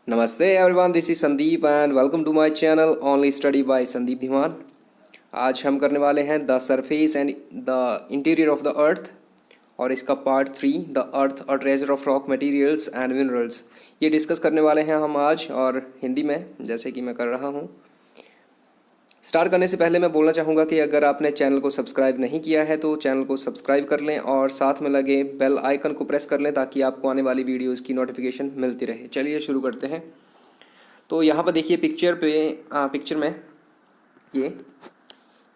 नमस्ते everyone, this is Sandeep and welcome to my channel only study by Sandeep Dhiman. आज हम करने वाले हैं the surface and the interior of the earth और इसका पार्ट 3 द अर्थ और treasure of rock materials and minerals. ये डिस्कस करने वाले हैं हम आज और हिंदी में, जैसे कि मैं कर रहा हूँ। स्टार्ट करने से पहले मैं बोलना चाहूँगा कि अगर आपने चैनल को सब्सक्राइब नहीं किया है तो चैनल को सब्सक्राइब कर लें और साथ में लगे बेल आइकन को प्रेस कर लें ताकि आपको आने वाली वीडियोज़ की नोटिफिकेशन मिलती रहे। चलिए शुरू करते हैं। तो यहाँ पर देखिए पिक्चर में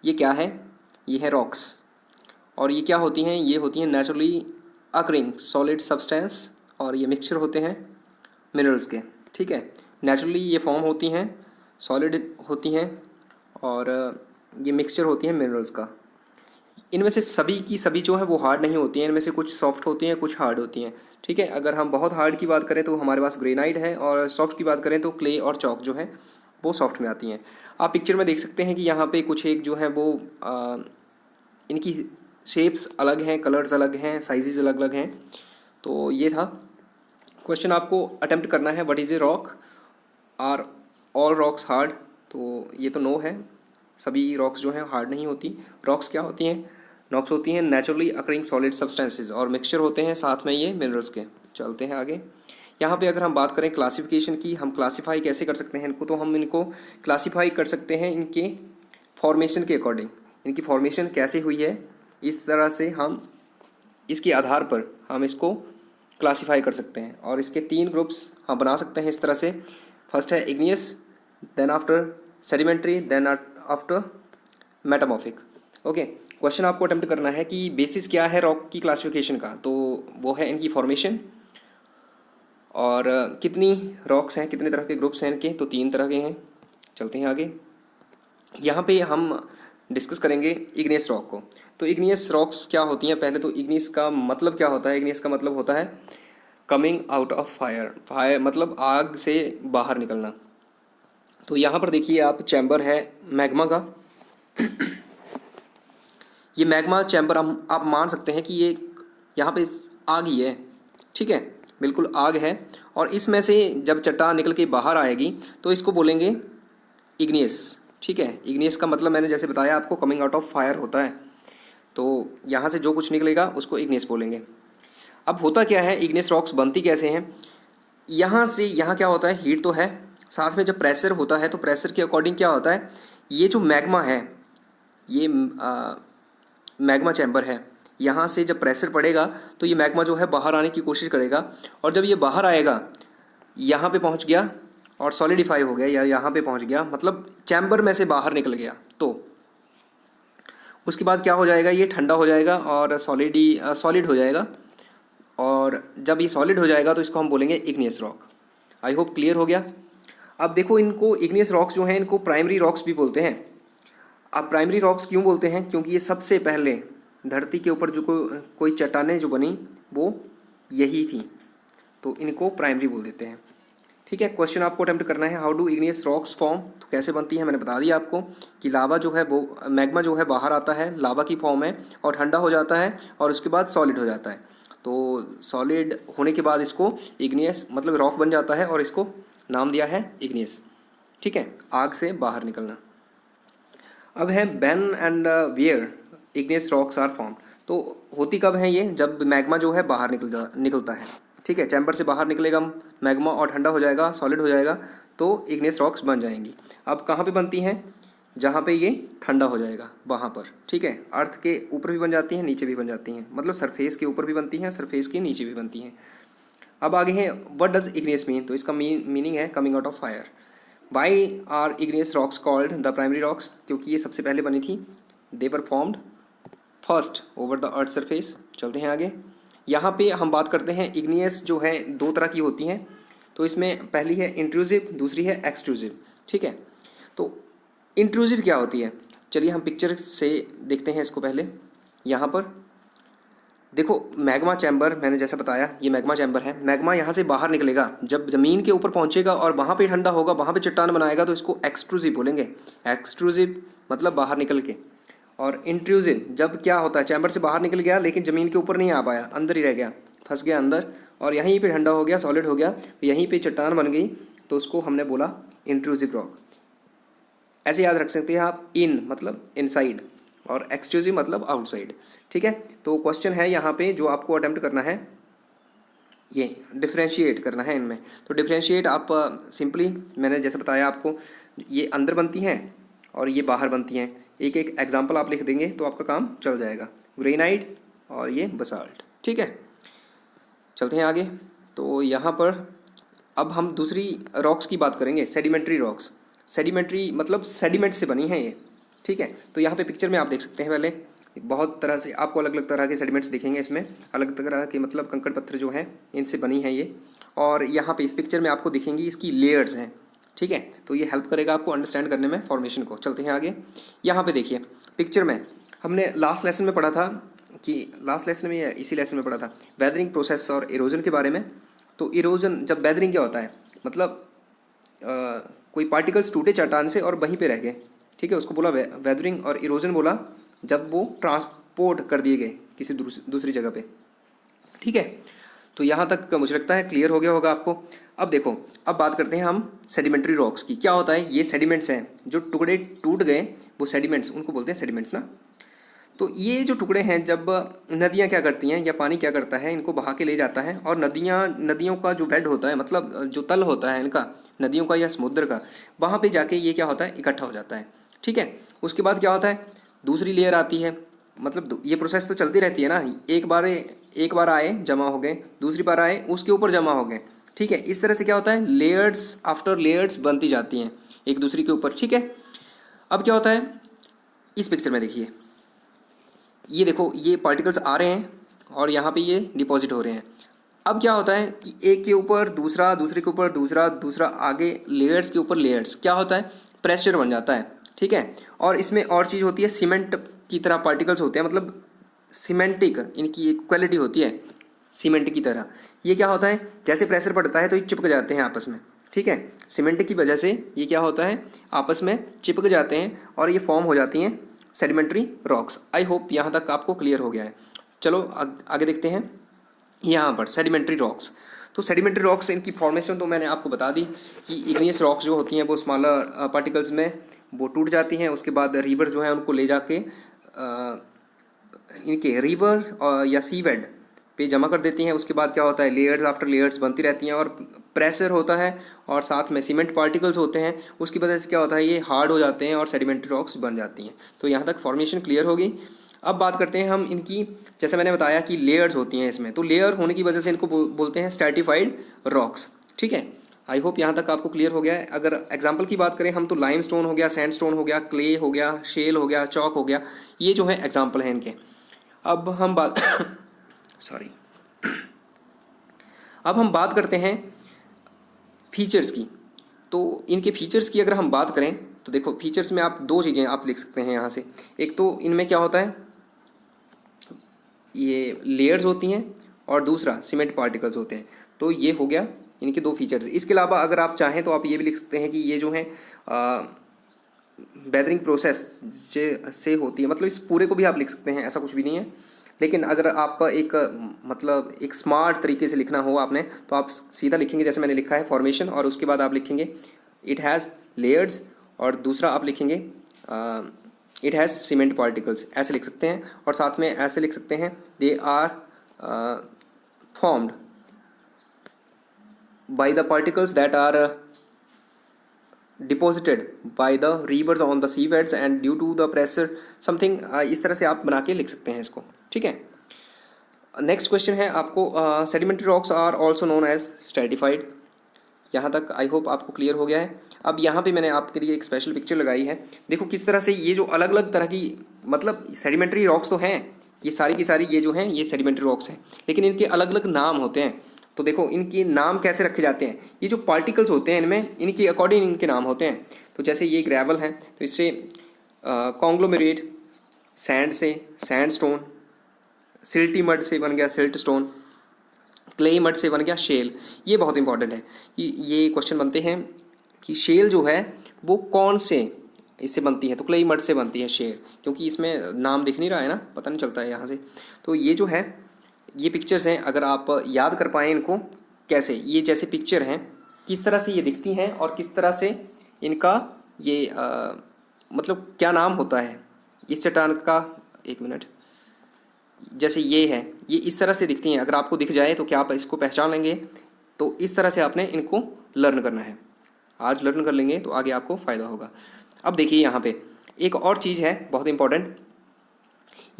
ये क्या है? ये है रॉक्स। और ये क्या होती हैं? ये होती हैं नेचुरली अकरिंग सॉलिड सब्सटेंस और ये मिक्सचर होते हैं मिनरल्स के। ठीक है, नेचुरली ये फॉर्म होती हैं, सॉलिड होती हैं और ये मिक्सचर होती है मिनरल्स का। इनमें से सभी की सभी जो है वो हार्ड नहीं होती हैं, इनमें से कुछ सॉफ्ट होती हैं, कुछ हार्ड होती हैं। ठीक है, अगर हम बहुत हार्ड की बात करें तो हमारे पास ग्रेनाइट है और सॉफ्ट की बात करें तो क्ले और चॉक जो है वो सॉफ्ट में आती हैं। आप पिक्चर में देख सकते हैं कि यहाँ पे कुछ एक जो है वो इनकी शेप्स अलग हैं, कलर्स अलग हैं, साइजेस अलग अलग हैं। तो ये था क्वेश्चन, आपको अटेम्प्ट करना है। What is a rock? Are all rocks hard? तो ये तो नो है, सभी रॉक्स जो हैं हार्ड नहीं होती। रॉक्स क्या होती हैं? रॉक्स होती हैं नेचुरली अकरिंग सॉलिड सब्सटेंसेस और मिक्सचर होते हैं साथ में ये मिनरल्स के। चलते हैं आगे। यहाँ पे अगर हम बात करें क्लासिफिकेशन की, हम क्लासीफाई कैसे कर सकते हैं इनको? तो हम इनको क्लासीफाई कर सकते हैं इनके फॉर्मेशन के अकॉर्डिंग। इनकी फॉर्मेशन कैसे हुई है, इस तरह से हम इसके आधार पर हम इसको क्लासीफाई कर सकते हैं। और इसके 3 ग्रुप्स हम बना सकते हैं इस तरह से। फर्स्ट है igneous, then after sedimentary, then after metamorphic. Okay, question आपको अटेम्प्ट करना है कि बेसिस क्या है रॉक की क्लासिफिकेशन का? तो वो है इनकी फॉर्मेशन और कितनी रॉक्स हैं, कितने तरह के ग्रुप्स हैं इनके? तो 3 तरह के हैं। चलते हैं आगे। यहाँ पे हम डिस्कस करेंगे इग्नियस रॉक को। तो इग्नियस रॉक्स क्या होती हैं? पहले तो इग्नियस का मतलब क्या होता है? इग्नियस का मतलब होता है coming out of fire. Fire मतलब आग से बाहर निकलना। तो यहाँ पर देखिए आप, चैम्बर है मैग्मा का। ये मैग्मा चैम्बर आप मान सकते हैं कि ये यहाँ पे आग ही है। ठीक है, बिल्कुल आग है। और इसमें से जब चट्टान निकल के बाहर आएगी तो इसको बोलेंगे इग्नियस। ठीक है, इग्नियस का मतलब मैंने जैसे बताया आपको, कमिंग आउट ऑफ फायर होता है। तो यहाँ से जो कुछ निकलेगा उसको इग्नियस बोलेंगे। अब होता क्या है, इग्नियस रॉक्स बनती कैसे हैं? यहाँ से यहाँ क्या होता है, हीट तो है, साथ में जब प्रेशर होता है तो प्रेशर के अकॉर्डिंग क्या होता है, ये जो मैग्मा है, ये मैग्मा चैम्बर है, यहाँ से जब प्रेशर पड़ेगा तो ये मैग्मा जो है बाहर आने की कोशिश करेगा। और जब ये बाहर आएगा, यहाँ पे पहुँच गया और सॉलिडिफाई हो गया, या यहाँ पे पहुँच गया मतलब चैम्बर में से बाहर निकल गया, तो उसके बाद क्या हो जाएगा, ये ठंडा हो जाएगा और सॉलिड हो जाएगा। और जब ये सॉलिड हो जाएगा तो इसको हम बोलेंगे igneous rock. I hope clear हो गया। अब देखो, इनको इग्नियस रॉक्स जो हैं इनको प्राइमरी रॉक्स भी बोलते हैं। अब प्राइमरी रॉक्स क्यों बोलते हैं? क्योंकि ये सबसे पहले धरती के ऊपर जो कोई चट्टानें जो बनी वो यही थी, तो इनको प्राइमरी बोल देते हैं। ठीक है, क्वेश्चन आपको अटेम्प्ट करना है, how do igneous rocks form? तो कैसे बनती है मैंने बता दिया आपको कि लावा जो है वो मैग्मा जो है बाहर आता है, लावा की फॉर्म है और ठंडा हो जाता है और उसके बाद सॉलिड हो जाता है। तो सॉलिड होने के बाद इसको इग्नियस मतलब रॉक बन जाता है और इसको नाम दिया है इग्नियस। ठीक है, आग से बाहर निकलना। अब है when and where igneous rocks are form. तो होती कब है ये? जब मैग्मा जो है बाहर निकलता है। ठीक है, चैम्बर से बाहर निकलेगा मैग्मा और ठंडा हो जाएगा, सॉलिड हो जाएगा, तो इग्नियस रॉक्स बन जाएंगी। अब कहाँ पे बनती हैं? जहाँ पे ये ठंडा हो जाएगा वहाँ पर। ठीक है, अर्थ के ऊपर भी बन जाती हैं, नीचे भी बन जाती हैं, मतलब सरफेस के ऊपर भी बनती हैं, सरफेस के नीचे भी बनती हैं। अब आगे है व्हाट डज इग्नियस मीन? तो इसका मीनिंग है coming out of fire. Why are igneous rocks called the primary rocks? क्योंकि ये सबसे पहले बनी थी। They were formed first over the earth surface. चलते हैं आगे। यहाँ पे हम बात करते हैं, इग्नियस जो है 2 तरह की होती हैं। तो इसमें पहली है इंट्रूसिव, दूसरी है एक्सट्रूसिव। ठीक है, तो इंट्रूसिव क्या होती है? चलिए हम पिक्चर से देखते हैं इसको। पहले यहाँ पर देखो, मैग्मा चैम्बर मैंने जैसा बताया, ये मैग्मा चैम्बर है। मैग्मा यहाँ से बाहर निकलेगा, जब ज़मीन के ऊपर पहुँचेगा और वहाँ पे ठंडा होगा, वहाँ पे चट्टान बनाएगा, तो इसको एक्सट्रूसिव बोलेंगे। एक्सट्रूसिव मतलब बाहर निकल के। और इंट्रूसिव जब क्या होता है, चैम्बर से बाहर निकल गया लेकिन ज़मीन के ऊपर नहीं आ पाया, अंदर ही रह गया, फंस गया अंदर, और यहीं पे ठंडा हो गया, सॉलिड हो गया, यहीं पे चट्टान बन गई, तो उसको हमने बोला इंट्रूसिव रॉक। ऐसे याद रख सकते हैं आप, इन मतलब इनसाइड और एक्सट्रूसिव मतलब आउटसाइड। ठीक है, तो क्वेश्चन है यहाँ पे जो आपको अटेम्प्ट करना है, ये डिफ्रेंशिएट करना है इनमें। तो डिफ्रेंशिएट आप सिंपली मैंने जैसे बताया आपको, ये अंदर बनती हैं और ये बाहर बनती हैं। एक एक एग्जांपल आप लिख देंगे तो आपका काम चल जाएगा। ग्रेनाइट और ये बसाल्ट। ठीक है, चलते हैं आगे। तो यहाँ पर अब हम दूसरी रॉक्स की बात करेंगे, सेडिमेंट्री रॉक्स। सेडिमेंट्री मतलब सेडिमेंट से बनी है ये। ठीक है, तो यहाँ पे पिक्चर में आप देख सकते हैं, पहले बहुत तरह से आपको अलग अलग तरह के सेडिमेंट्स दिखेंगे इसमें, अलग तरह के मतलब कंकड़ पत्थर जो हैं इनसे बनी है ये। और यहाँ पे इस पिक्चर में आपको दिखेंगी इसकी लेयर्स हैं। ठीक है, तो ये हेल्प करेगा आपको अंडरस्टैंड करने में फॉर्मेशन को। चलते हैं आगे। यहाँ पे देखिए पिक्चर में हमने लास्ट लेसन में पढ़ा था कि लास्ट लेसन में या इसी लेसन में पढ़ा था वेदरिंग प्रोसेस और इरोजन के बारे में। तो इरोजन, जब वेदरिंग क्या होता है मतलब कोई पार्टिकल्स टूटे चट्टान से और वहीं पे रह गए। ठीक है, उसको बोला वेदरिंग। और इरोजन बोला जब वो ट्रांसपोर्ट कर दिए गए किसी दूसरी जगह पे। ठीक है, तो यहाँ तक मुझे लगता है क्लियर हो गया होगा आपको। अब देखो, अब बात करते हैं हम सेडिमेंट्री रॉक्स की। क्या होता है, ये सेडिमेंट्स हैं जो टुकड़े टूट गए, वो सेडिमेंट्स, उनको बोलते हैं सेडिमेंट्स ना। तो ये जो टुकड़े हैं, जब नदियाँ क्या करती हैं या पानी क्या करता है, इनको बहा के ले जाता है और नदियों का जो बेड होता है, मतलब जो तल होता है इनका, नदियों का या समुद्र का, वहाँ पे जाके ये क्या होता है, इकट्ठा हो जाता है। ठीक है, उसके बाद क्या होता है, दूसरी लेयर आती है। मतलब ये प्रोसेस तो चलती रहती है ना, एक बार आए जमा हो गए, दूसरी बार आए उसके ऊपर जमा हो गए। ठीक है, इस तरह से क्या होता है, लेयर्स आफ्टर लेयर्स बनती जाती हैं एक दूसरी के ऊपर। ठीक है, अब क्या होता है, इस पिक्चर में देखिए, ये देखो, ये पार्टिकल्स आ रहे हैं और यहाँ पे ये डिपॉजिट हो रहे हैं। अब क्या होता है कि एक के ऊपर दूसरा, दूसरे के ऊपर दूसरा, दूसरा आगे लेयर्स के ऊपर लेयर्स, क्या होता है, प्रेशर बन जाता है। ठीक है, और इसमें और चीज़ होती है, सीमेंट की तरह पार्टिकल्स होते हैं, मतलब सीमेंटिक इनकी एक क्वालिटी होती है सीमेंट की तरह। ये क्या होता है, जैसे प्रेशर पड़ता है तो ये चिपक जाते हैं आपस में। ठीक है, सीमेंट की वजह से ये क्या होता है, आपस में चिपक जाते हैं और ये फॉर्म हो जाती हैं सेडिमेंट्री रॉक्स। आई होप यहाँ तक आपको क्लियर हो गया है। चलो आगे देखते हैं। यहाँ पर सेडिमेंट्री रॉक्स, तो सेडिमेंट्री रॉक्स, इनकी फॉर्मेशन तो मैंने आपको बता दी कि इग्नियस रॉक्स जो होती हैं वो स्मॉलर पार्टिकल्स में वो टूट जाती हैं। उसके बाद रिवर जो है उनको ले जाके इनके रिवर या सी बेड पे जमा कर देती हैं। उसके बाद क्या होता है, लेयर्स आफ्टर लेयर्स बनती रहती हैं और प्रेशर होता है और साथ में सीमेंट पार्टिकल्स होते हैं। उसकी वजह से क्या होता है, ये हार्ड हो जाते हैं और सेडिमेंट्री रॉक्स बन जाती हैं। तो यहाँ तक फॉर्मेशन क्लियर होगी। अब बात करते हैं हम इनकी, जैसे मैंने बताया कि लेयर्स होती हैं इसमें, तो लेयर होने की वजह से इनको बोलते हैं स्ट्रैटिफाइड रॉक्स। ठीक है, आई होप यहाँ तक आपको क्लियर हो गया है। अगर एग्जांपल की बात करें हम, तो लाइम स्टोन हो गया, सैंड स्टोन हो गया, क्ले हो गया, शेल हो गया, चॉक हो गया, ये जो है एग्जाम्पल हैं इनके। अब हम बात सॉरी अब हम बात करते हैं फीचर्स की। तो इनके फीचर्स की अगर हम बात करें तो देखो, फीचर्स में आप दो चीज़ें आप लिख सकते हैं यहाँ से। एक तो इनमें क्या होता है, ये लेयर्स होती हैं और दूसरा सीमेंट पार्टिकल्स होते हैं। तो ये हो गया इनके दो फीचर्स। इसके अलावा अगर आप चाहें तो आप ये भी लिख सकते हैं कि ये जो है वेदरिंग प्रोसेस से होती है, मतलब इस पूरे को भी आप लिख सकते हैं, ऐसा कुछ भी नहीं है। लेकिन अगर आप एक स्मार्ट तरीके से लिखना हो आपने, तो आप सीधा लिखेंगे जैसे मैंने लिखा है, फॉर्मेशन, और उसके बाद आप लिखेंगे इट हैज़ लेयर्स, और दूसरा आप लिखेंगे इट हैज़ सीमेंट पार्टिकल्स, ऐसे लिख सकते हैं। और साथ में ऐसे लिख सकते हैं they are formed by the particles that are deposited by the rivers on the sea beds and due to the pressure something. इस तरह से आप बना के लिख सकते हैं इसको। ठीक है, नेक्स्ट क्वेश्चन है आपको, sedimentary rocks are also known as stratified. यहाँ तक आई होप आपको क्लियर हो गया है। अब यहाँ पे मैंने आपके लिए एक स्पेशल पिक्चर लगाई है। देखो किस तरह से ये जो अलग अलग तरह की, मतलब सेडिमेंट्री रॉक्स तो हैं, ये सारी की सारी ये जो हैं ये सेडिमेंट्री रॉक्स हैं, लेकिन इनके अलग अलग नाम होते हैं। तो देखो इनके नाम कैसे रखे जाते हैं, ये जो पार्टिकल्स होते हैं इनमें, इनके अकॉर्डिंग इनके नाम होते हैं। तो जैसे ये ग्रेवल है तो इससे कॉन्ग्लोमेरेट, सैंड से सैंड स्टोन, सिल्टी मड से बन गया सिल्ट स्टोन, क्ले मड से बन गया शेल। ये बहुत इंपॉर्टेंट है कि ये क्वेश्चन बनते हैं कि शेल जो है वो कौन से इससे बनती है, तो क्ले मड से बनती है शेल, क्योंकि इसमें नाम दिख नहीं रहा है ना, पता नहीं चलता है यहाँ से। तो ये जो है ये पिक्चर्स हैं, अगर आप याद कर पाएँ इनको कैसे, ये जैसे पिक्चर हैं किस तरह से ये दिखती हैं और किस तरह से इनका ये मतलब क्या नाम होता है इस चट्टान का। एक मिनट, जैसे ये है, ये इस तरह से दिखती हैं। अगर आपको दिख जाए तो क्या आप इसको पहचान लेंगे? तो इस तरह से आपने इनको लर्न करना है। आज लर्न कर लेंगे तो आगे आपको फ़ायदा होगा। अब देखिए यहाँ पे एक और चीज़ है बहुत इंपॉर्टेंट,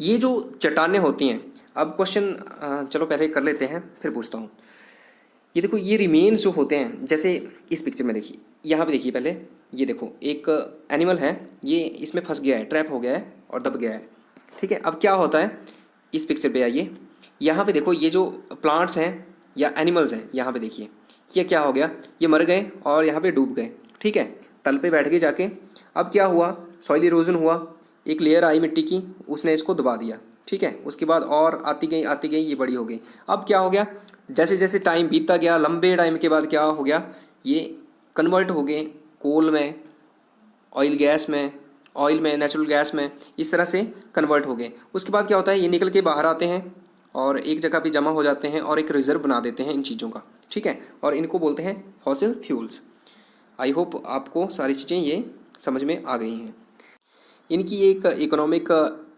ये जो चट्टानें होती हैं। अब क्वेश्चन चलो पहले कर लेते हैं फिर पूछता हूँ। ये देखो, ये रिमेन्स जो होते हैं, जैसे इस पिक्चर में देखिए, यहाँ पे देखिए पहले, ये देखो एक एनिमल है, ये इसमें फंस गया है, ट्रैप हो गया है और दब गया है। ठीक है, अब क्या होता है, इस पिक्चर पे आइए, यहाँ पे देखो ये जो प्लांट्स हैं या एनिमल्स हैं, यहाँ पे देखिए ये क्या हो गया, ये मर गए और यहाँ पे डूब गए। ठीक है, तल पे बैठ गए जाके। अब क्या हुआ, सॉइल इरोजन हुआ, एक लेयर आई मिट्टी की, उसने इसको दबा दिया। ठीक है, उसके बाद और आती गई ये बड़ी हो गई। अब क्या हो गया, जैसे जैसे टाइम बीतता गया, लंबे टाइम के बाद क्या हो गया, ये कन्वर्ट हो गए कोल में, ऑयल गैस में, ऑयल में, नेचुरल गैस में, इस तरह से कन्वर्ट हो गए। उसके बाद क्या होता है, ये निकल के बाहर आते हैं और एक जगह पे जमा हो जाते हैं और एक रिजर्व बना देते हैं इन चीज़ों का। ठीक है, और इनको बोलते हैं फॉसिल फ्यूल्स। आई होप आपको सारी चीज़ें ये समझ में आ गई हैं। इनकी एक इकोनॉमिक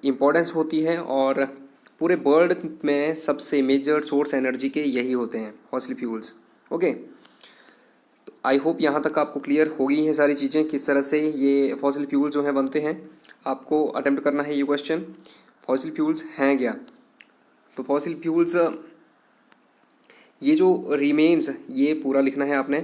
इम्पोर्टेंस होती है और पूरे वर्ल्ड में सबसे मेजर सोर्स एनर्जी के यही होते हैं, फॉसिल फ्यूल्स। ओके, तो आई होप यहाँ तक आपको क्लियर हो गई हैं सारी चीज़ें, किस तरह से ये फॉसिल फ्यूल जो हैं बनते हैं। आपको अटेम्प्ट करना है ये क्वेश्चन, फॉसिल फ्यूल्स हैं क्या। तो फॉसिल फ्यूल्स, ये जो रिमेन्स, ये पूरा लिखना है आपने।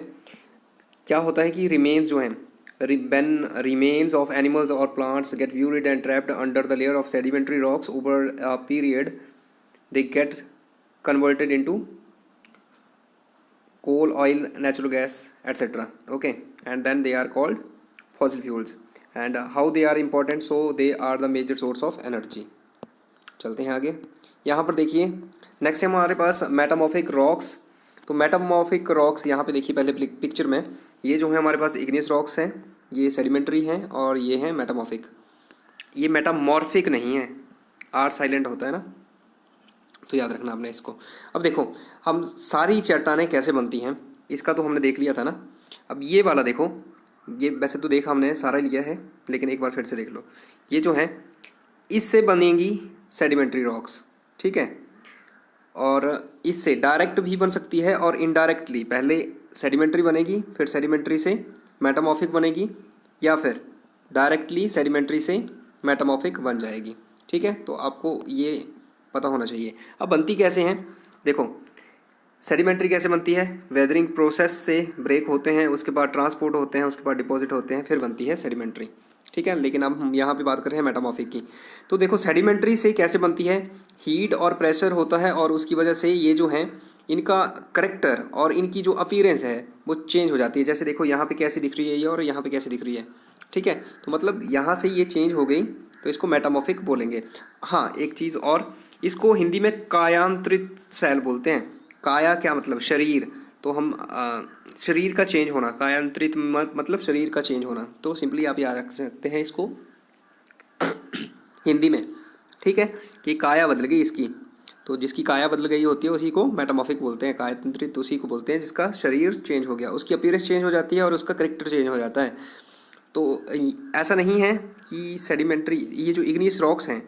क्या होता है कि रिमेन्स जो हैं, when remains of animals or plants get buried and trapped under the layer of sedimentary rocks over a period, they get converted into coal, oil, natural gas, etc. Okay, and then they are called fossil fuels. And how they are important, so they are the major source of energy. चलते हैं आगे। यहाँ पर देखिए next है हमारे पास metamorphic rocks. तो metamorphic rocks यहाँ पे देखिए पहले पिक्चर में, ये जो है हमारे पास इग्नियस रॉक्स हैं, ये सेडिमेंट्री हैं और ये हैं मेटामॉर्फिक। ये मेटामॉर्फिक नहीं है, आर साइलेंट होता है ना, तो याद रखना आपने इसको। अब देखो हम सारी चट्टानें कैसे बनती हैं, इसका तो हमने देख लिया था ना। अब ये वाला देखो, ये वैसे तो देखा हमने सारा लिया है, लेकिन एक बार फिर से देख लो। ये जो है इससे बनेंगी सेडिमेंट्री रॉक्स। ठीक है, और इससे डायरेक्ट भी बन सकती है और इनडायरेक्टली, पहले सेडिमेंट्री बनेगी फिर सेडिमेंट्री से मेटामॉर्फिक बनेगी, या फिर डायरेक्टली सेडिमेंट्री से मेटामॉर्फिक बन जाएगी। ठीक है, तो आपको ये पता होना चाहिए। अब बनती कैसे हैं, देखो सेडिमेंट्री कैसे बनती है, वेदरिंग प्रोसेस से ब्रेक होते हैं, उसके बाद ट्रांसपोर्ट होते हैं, उसके बाद डिपॉजिट होते हैं, फिर बनती है सेडिमेंट्री। ठीक है, लेकिन अब हम यहाँ पे बात कर रहे हैं मेटामॉर्फिक की। तो देखो सेडिमेंट्री से कैसे बनती है, हीट और प्रेशर होता है और उसकी वजह से ये जो है इनका करेक्टर और इनकी जो अपीयरेंस है वो चेंज हो जाती है। जैसे देखो यहाँ पे कैसी दिख रही है ये और यहाँ पे कैसे दिख रही है। ठीक है, तो मतलब यहाँ से ये चेंज हो गई तो इसको मेटामॉर्फिक बोलेंगे। हाँ, एक चीज़ और, इसको हिंदी में कायांतरित सेल बोलते हैं। काया क्या मतलब, शरीर, तो हम शरीर का चेंज होना, कायांतरित मतलब शरीर का चेंज होना। तो सिंपली आप याद रख सकते हैं इसको हिंदी में। ठीक है, कि काया बदल गई इसकी, तो जिसकी काया बदल गई होती है उसी को मेटामॉर्फिक बोलते हैं। कायांतरित उसी को बोलते हैं जिसका शरीर चेंज हो गया, उसकी अपीयरेंस चेंज हो जाती है और उसका करेक्टर चेंज हो जाता है। तो ऐसा नहीं है कि सेडिमेंट्री, ये जो इग्नियस रॉक्स हैं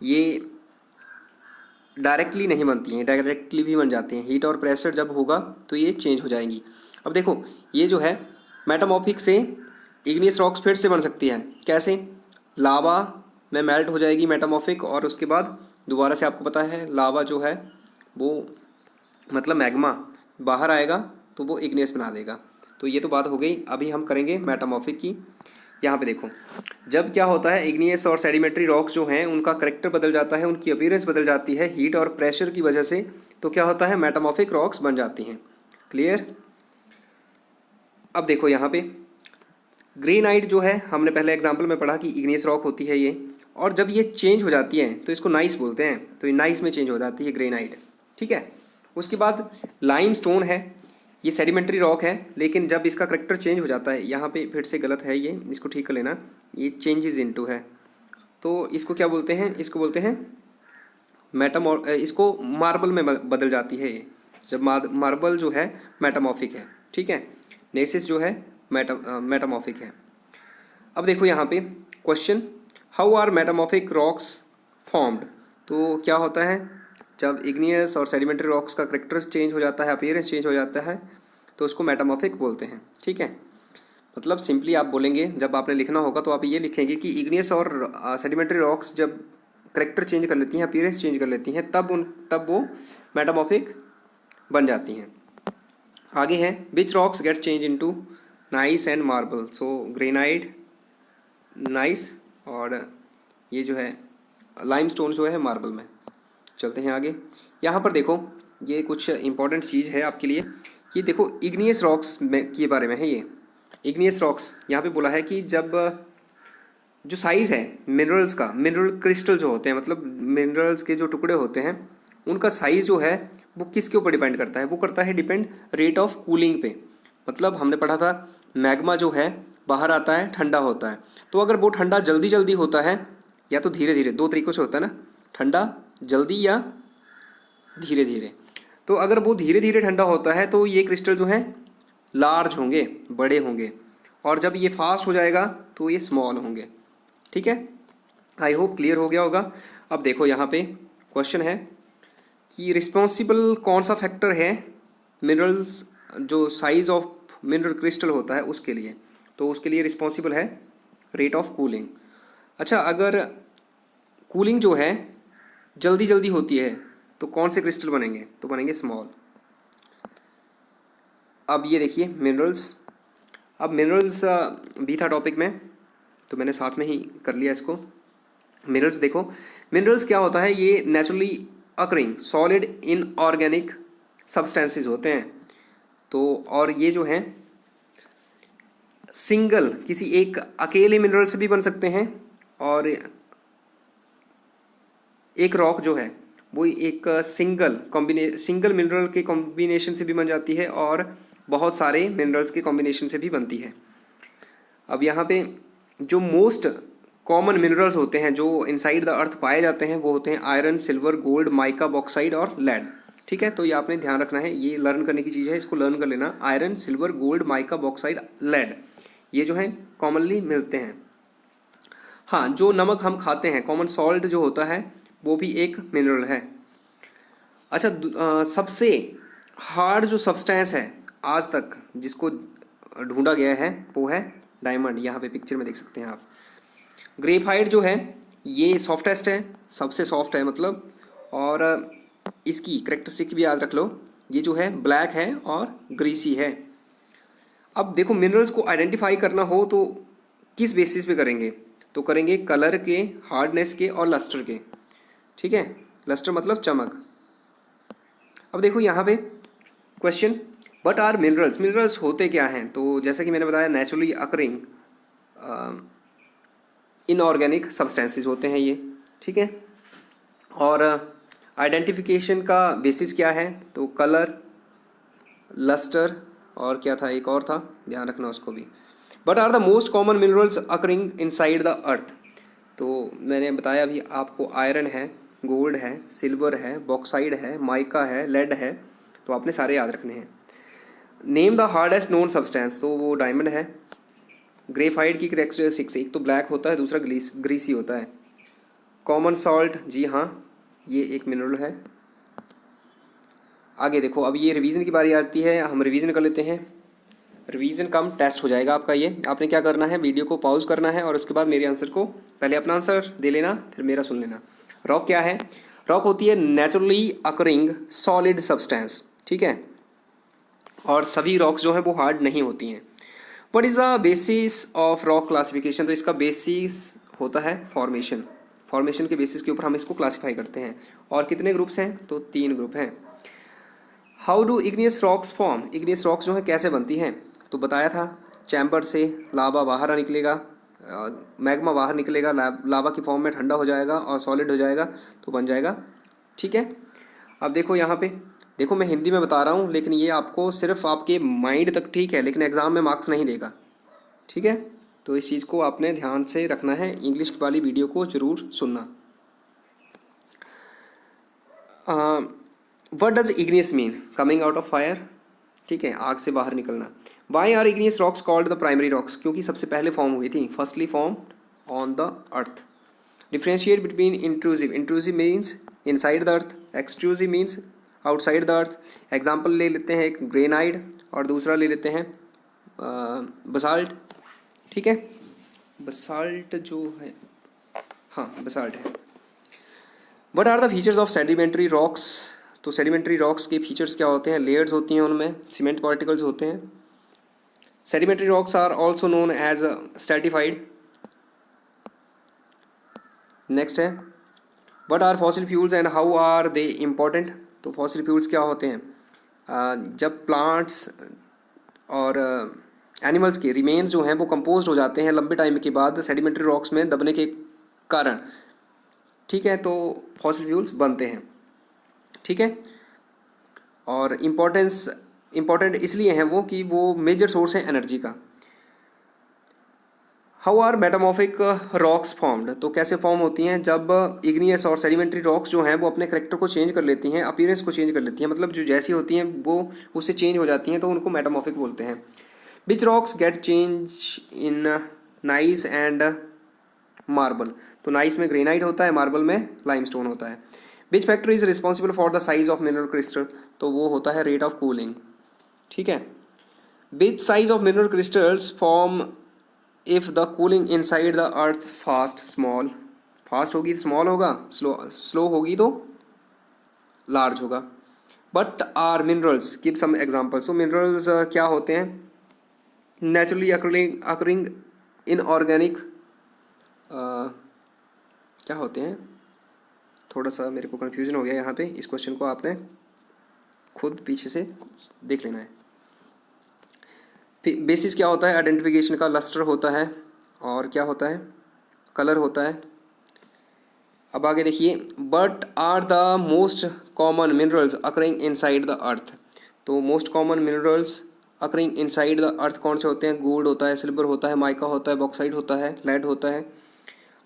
ये डायरेक्टली नहीं बनती हैं, डायरेक्टली भी बन जाती हैं। हीट और प्रेशर जब होगा तो ये चेंज हो जाएंगी। अब देखो ये जो है मेटामॉर्फिक से इग्नियस रॉक्स फिर से बन सकती है। कैसे, लावा में मेल्ट हो जाएगी मेटामॉर्फिक और उसके बाद दोबारा से, आपको पता है लावा जो है वो मतलब मैग्मा बाहर आएगा तो वो इग्नियस बना देगा। तो ये तो बात हो गई। अभी हम करेंगे मेटामॉर्फिक की। यहाँ पे देखो जब क्या होता है, इग्नियस और सेडिमेंट्री रॉक्स जो हैं उनका करेक्टर बदल जाता है, उनकी अपीयरेंस बदल जाती है हीट और प्रेशर की वजह से, तो क्या होता है, मेटामॉर्फिक रॉक्स बन जाती हैं। क्लियर। अब देखो यहाँ पे ग्रेनाइट जो है, हमने पहले एग्जाम्पल में पढ़ा कि इग्नियस रॉक होती है ये, और जब ये चेंज हो जाती है तो इसको नाइस बोलते हैं। तो ये नाइस में चेंज हो जाती है ग्रेनाइट। ठीक है, उसके बाद लाइमस्टोन है, ये सेडिमेंट्री रॉक है, लेकिन जब इसका करेक्टर चेंज हो जाता है, यहाँ पे फिर से गलत है ये, इसको ठीक कर लेना, ये चेंजेस इनटू है, तो इसको क्या बोलते हैं, इसको बोलते हैं इसको मार्बल में बदल जाती है ये, जब मार्बल जो है मेटामॉर्फिक है। ठीक है। नेसिस जो है मेटामॉर्फिक है। अब देखो यहाँ पे question, how are metamorphic rocks formed. तो क्या होता है जब इग्नियस और सेडिमेंट्री रॉक्स का करेक्टर चेंज हो जाता है, अपीयरेंस चेंज हो जाता है, तो उसको मेटामॉर्फिक बोलते हैं। ठीक है, मतलब सिंपली आप बोलेंगे, जब आपने लिखना होगा तो आप ये लिखेंगे कि इग्नियस और सेडिमेंट्री रॉक्स जब करेक्टर चेंज कर लेती हैं, अपीयरेंस चेंज कर लेती हैं, तब वो मेटामॉर्फिक बन जाती हैं। आगे है, which rocks get change into gneiss and marble. So granite, gneiss, और ये जो है लाइमस्टोन जो है मार्बल में। चलते हैं आगे। यहाँ पर देखो ये कुछ इंपॉर्टेंट चीज़ है आपके लिए। ये देखो इग्नियस रॉक्स में के बारे में है। ये इग्नियस रॉक्स यहाँ पे बोला है कि जब जो साइज़ है मिनरल्स का, मिनरल क्रिस्टल जो होते हैं, मतलब मिनरल्स के जो टुकड़े होते हैं, उनका साइज़ जो है वो किसके ऊपर डिपेंड करता है, वो करता है डिपेंड रेट ऑफ कूलिंग पे। मतलब हमने पढ़ा था मैग्मा जो है बाहर आता है, ठंडा होता है। तो अगर वो ठंडा जल्दी जल्दी होता है या तो धीरे धीरे, दो तरीक़ों से होता है ना, ठंडा जल्दी या धीरे धीरे। तो अगर वो धीरे धीरे ठंडा होता है तो ये क्रिस्टल जो है लार्ज होंगे, बड़े होंगे, और जब ये फास्ट हो जाएगा तो ये स्मॉल होंगे। ठीक है, आई होप क्लियर हो गया होगा। अब देखो यहाँ पे क्वेश्चन है कि रिस्पॉन्सिबल कौन सा फैक्टर है मिनरल्स, जो साइज ऑफ मिनरल क्रिस्टल होता है उसके लिए। तो उसके लिए रिस्पॉन्सिबल है रेट ऑफ कूलिंग। अच्छा, अगर कूलिंग जो है जल्दी जल्दी होती है तो कौन से क्रिस्टल बनेंगे, तो बनेंगे स्मॉल। अब ये देखिए मिनरल्स, अब मिनरल्स भी था टॉपिक में तो मैंने साथ में ही कर लिया इसको। मिनरल्स देखो, मिनरल्स क्या होता है, ये naturally occurring solid inorganic substances होते हैं। तो और ये जो हैं सिंगल, किसी एक अकेले मिनरल से भी बन सकते हैं, और एक रॉक जो है वो एक सिंगल मिनरल के कॉम्बिनेशन से भी बन जाती है, और बहुत सारे मिनरल्स के कॉम्बिनेशन से भी बनती है। अब यहाँ पे जो मोस्ट कॉमन मिनरल्स होते हैं जो इनसाइड द अर्थ पाए जाते हैं वो होते हैं iron, silver, gold, mica, bauxite और लेड। ठीक है, तो ये आपने ध्यान रखना है, ये लर्न करने की चीज़ है, इसको लर्न कर लेना। Iron, silver, gold, mica, bauxite, lead, ये जो है कॉमनली मिलते हैं। हाँ, जो नमक हम खाते हैं, कॉमन सॉल्ट जो होता है, वो भी एक मिनरल है। अच्छा, सबसे हार्ड जो सब्सटेंस है आज तक जिसको ढूंढा गया है वो है डायमंड। यहाँ पे पिक्चर में देख सकते हैं आप। ग्रेफाइट जो है ये सॉफ्टेस्ट है, सबसे सॉफ्ट है मतलब, और इसकी करेक्टरिस्टिक भी याद रख लो, ये जो है ब्लैक है और ग्रीसी है। अब देखो मिनरल्स को आइडेंटिफाई करना हो तो किस बेसिस पे करेंगे, तो करेंगे कलर के, हार्डनेस के और लस्टर के। ठीक है, लस्टर मतलब चमक। अब देखो यहाँ पे question, what are minerals, minerals होते क्या हैं। तो जैसा कि मैंने बताया नेचुरली अकरिंग इनऑर्गेनिक सब्सटेंसेस होते हैं ये। ठीक है, और आइडेंटिफिकेशन का बेसिस क्या है, तो कलर, लस्टर, और क्या था, एक और था, ध्यान रखना उसको भी। But are the most common minerals occurring inside the earth. तो मैंने बताया अभी आपको, आयरन है, गोल्ड है, सिल्वर है, बॉक्साइड है, माइका है, लेड है, तो आपने सारे याद रखने हैं। Name the hardest known substance, तो वो डायमंड है। ग्रेफाइट की करेक्टरिस्टिक्स, एक तो ब्लैक होता है, दूसरा ग्रीसी होता है। कॉमन सॉल्ट, जी हाँ, ये एक मिनरल है। आगे देखो, अब ये रिवीजन की बारी आती है, हम रिवीजन कर लेते हैं। रिवीजन कम टेस्ट हो जाएगा आपका ये। आपने क्या करना है, वीडियो को पॉज करना है और उसके बाद मेरे आंसर को, पहले अपना आंसर दे लेना फिर मेरा सुन लेना। रॉक क्या है, रॉक होती है नेचुरली अकरिंग सॉलिड सब्सटेंस। ठीक है, और सभी रॉक्स जो हैं वो हार्ड नहीं होती हैं। What is the basis of rock classification, तो इसका बेसिस होता है फॉर्मेशन। फॉर्मेशन के बेसिस के ऊपर हम इसको क्लासीफाई करते हैं। और कितने ग्रुप्स हैं, तो 3 ग्रुप हैं। How do igneous rocks form, igneous rocks जो है कैसे बनती हैं, तो बताया था चैम्बर से लावा बाहर निकलेगा, मैग्मा बाहर निकलेगा, लावा की फॉर्म में ठंडा हो जाएगा और सॉलिड हो जाएगा तो बन जाएगा। ठीक है, अब देखो यहाँ पे, देखो मैं हिंदी में बता रहा हूँ लेकिन ये आपको सिर्फ आपके माइंड तक ठीक है, लेकिन एग्ज़ाम में मार्क्स नहीं देगा। ठीक है, तो इस चीज़ को आपने ध्यान से रखना है, इंग्लिश वाली वीडियो को ज़रूर सुनना। What does igneous mean, coming out of fire. ठीक है, आग से बाहर निकलना। Why are igneous rocks called the primary rocks, क्योंकि सबसे पहले फॉर्म हुई थी, firstly form on the earth. Differentiate between intrusive, intrusive means inside the earth, extrusive means outside the earth. Example ले लेते हैं एक ग्रेनाइट और दूसरा ले लेते हैं बसाल्ट। ठीक है, बसाल्ट जो है, हाँ बसाल्ट है। What are the features of sedimentary rocks, तो सेडिमेंट्री रॉक्स के फीचर्स क्या होते हैं? लेयर्स होती हैं उनमें, सीमेंट पार्टिकल्स होते हैं। Sedimentary rocks are also known as stratified. Next है what are fossil fuels and how are they important, तो फॉसिल फ्यूल्स क्या होते हैं? जब प्लांट्स और एनिमल्स के रिमेन्स जो हैं वो कंपोज हो जाते हैं लंबे टाइम के बाद सेडिमेंट्री रॉक्स में दबने के कारण, ठीक है, तो फॉसिल फ्यूल्स बनते हैं। ठीक है, और इम्पोर्टेंट इसलिए हैं वो कि वो मेजर सोर्स है एनर्जी का। How are metamorphic rocks formed, तो कैसे फॉर्म होती हैं? जब इग्नियस और सेडिमेंट्री रॉक्स जो हैं वो अपने करेक्टर को चेंज कर लेती हैं, अपीयरेंस को चेंज कर लेती हैं, मतलब जो जैसी होती हैं वो उससे चेंज हो जाती हैं, तो उनको मेटामॉर्फिक बोलते हैं। Which rocks get change in gneiss and marble, तो नाइस में ग्रेनाइट होता है, मार्बल में लाइमस्टोन होता है। Which factor is responsible for the size of mineral crystal, तो वो होता है रेट ऑफ कूलिंग। ठीक है, which size of mineral crystals form if the cooling inside the earth fast small, fast होगी तो स्मॉल होगा, स्लो होगी तो लार्ज होगा। But are minerals, give some examples, तो मिनरल्स क्या होते हैं? नेचुरली अकरिंग इनऑर्गेनिक, क्या होते हैं? थोड़ा सा मेरे को कन्फ्यूजन हो गया यहाँ पे, इस क्वेश्चन को आपने खुद पीछे से देख लेना है। बेसिस क्या होता है आइडेंटिफिकेशन का? लस्टर होता है, और क्या होता है? कलर होता है। अब आगे देखिए, but are the most common minerals occurring inside the earth, तो most common minerals occurring inside the earth कौन से होते हैं? गोल्ड होता है, सिल्वर होता है, माइका होता है, बॉक्साइट होता है, लेड होता है।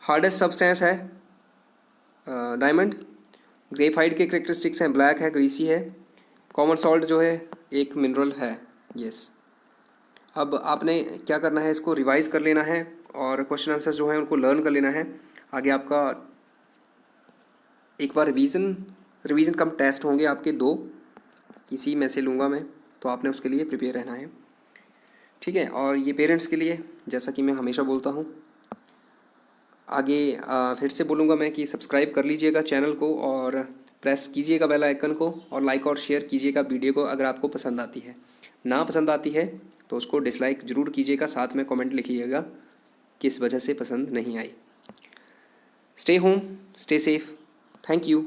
हार्डेस्ट सब्सटेंस है डायमंड। ग्रेफाइट के करेक्टरिस्टिक्स हैं, ब्लैक है, ग्रीसी है। कॉमन सॉल्ट जो है एक मिनरल है, यस। अब आपने क्या करना है, इसको रिवाइज कर लेना है और क्वेश्चन आंसर्स जो हैं उनको लर्न कर लेना है। आगे आपका एक बार रिवीजन कम टेस्ट होंगे आपके 2, इसी में से लूँगा मैं, तो आपने उसके लिए प्रिपेयर रहना है। ठीक है, और ये पेरेंट्स के लिए, जैसा कि मैं हमेशा बोलता हूँ, आगे फिर से बोलूँगा मैं कि सब्सक्राइब कर लीजिएगा चैनल को और प्रेस कीजिएगा बेल आइकन को, और लाइक और शेयर कीजिएगा वीडियो को अगर आपको पसंद आती है। ना पसंद आती है तो उसको डिसलाइक ज़रूर कीजिएगा, साथ में कमेंट लिखिएगा किस वजह से पसंद नहीं आई। Stay home, stay safe, thank you.